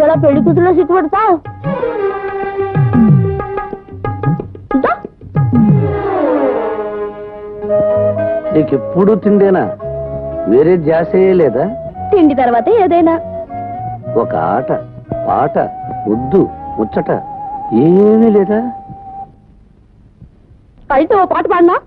ఇంతలో పెళ్లి కూతురులో సిట్టు పడతావు. నీకెప్పుడు తిండేనా? వేరే ధ్యాసే లేదా? తిండి తర్వాత ఏదైనా. ఒక ఆట పాట ముద్దు ముచ్చట ఏమీ లేదా? అయితే ఓ పాట పాడినా?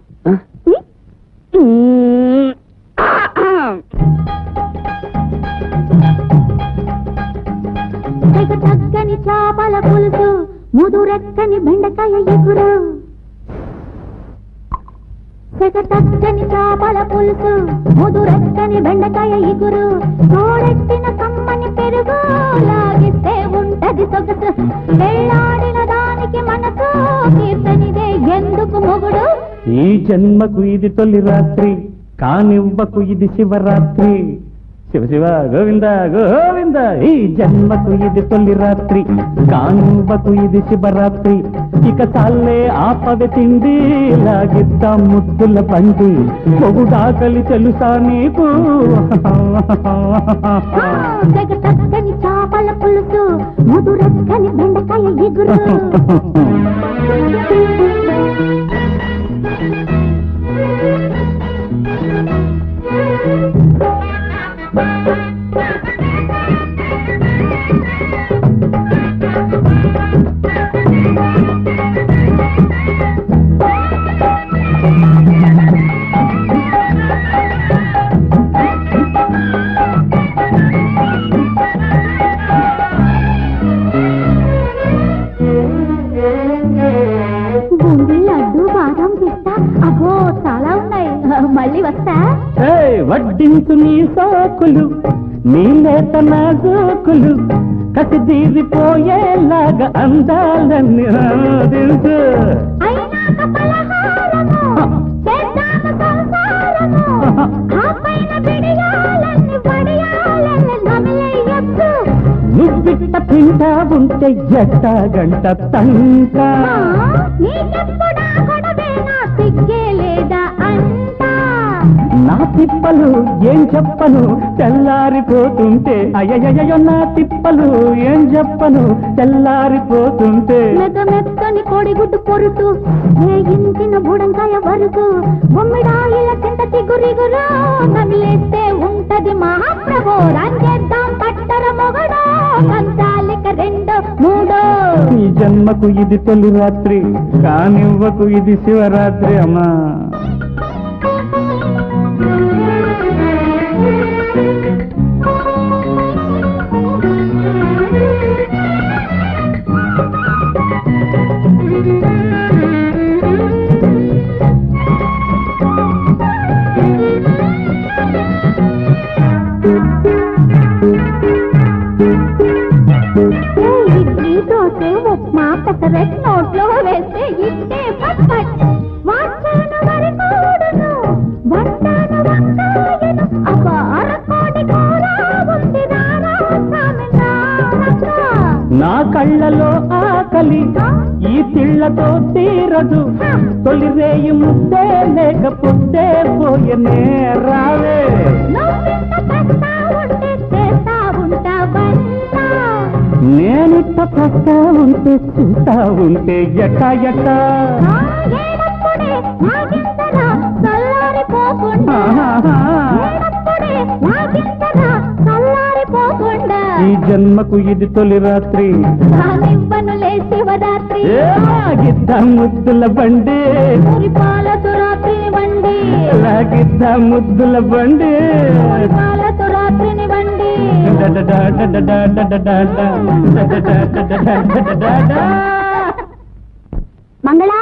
తగ్గని చేపల పులుసు, ముదురెక్కని బెండకాయ ఎగురు. తగ్గని చేపల పులుసు, ముదురెక్కని బెండకాయ ఎగురు. తోడెట్టిన కమ్మని పెరుగు, లాగిస్తే ఉంటది సొగసు. వెళ్ళాడిన దానికి మనసు, కీర్తనిదే ఎందుకు మొగుడు. ఈ జన్మకు ఇది తొలి రాత్రి, కానివ్వకు ఇది శివరాత్రి. శివ శివ గోవింద గోవింద. ఈ జన్మకు ఇది తొలి రాత్రి, కానివ్వకు ఇది శివరాత్రి. ఇక చాలే ఆపవె తిండి, లాగిద్దాం ముద్దుల బండి. పొగుడాకలి తెలుసా నీకు? తగ్గని చేపల పులుసు, ముదురెక్కని బెండకాయ ఎగురు. బూందీ, లడ్డు, బాదం, పిస్తా, అబ్బో చాలా ఉన్నాయి. మళ్ళీ వస్తా. వడ్డించు నీ సోకులు, నీ లేత నా జోకులు, కసి తీరిపోయేలాగా అందాలన్నీ తెలుసు. నువ్విట్ట తింటా ఉంటే ఎట్ట గంట తంట. నా తిప్పలు ఏం చెప్పను తెల్లారిపోతుంటే, అయ్యయ్యో నా తిప్పలు ఏం చెప్పను తెల్లారిపోతుంటే. మెత్తని కోడిగుడ్డు పొరుటు, వేయించిన బుడంకాయ వరకు, బొమ్మిడాయిల కింద చిగురిగురు. నమిలేస్తే ఉంటది మహాప్రభో, రంగేద్దాం పట్టర మొగడో. కంచాలిక రెండో మూడో. ఈ జన్మకు ఇది తొలి రాత్రి, కానివ్వకు ఇది శివరాత్రి. అమ్మా ఇడ్లీ, దోశ, ఉప్మా, పెసరెట్ నోట్లో వేస్తే ఇట్టే పట్. వాచాను వరి కూడును, వంటాను వంకాయను, అపార కోడి కూర ఉంది రారా స్వామి నారక. నా కళ్ళలో ఆకలి ఈ తిళ్లతో తీరదు. తొలి రేయి ముద్దే లేకపోతే పోయనే రావే. నేనిట్ట పస్తా ఉంటే చూస్తా ఉంటే ఎట్ట ఎట్ట. ఈ జన్మకు ఇది తొలి రాత్రి, శివరాత్రి. లాగిద్దాం ముద్దుల బండి, పాలతో రాత్రిని బండి. లాగిద్దాం ముద్దుల బండి, పాలతో రాత్రిని బండి. మంగళ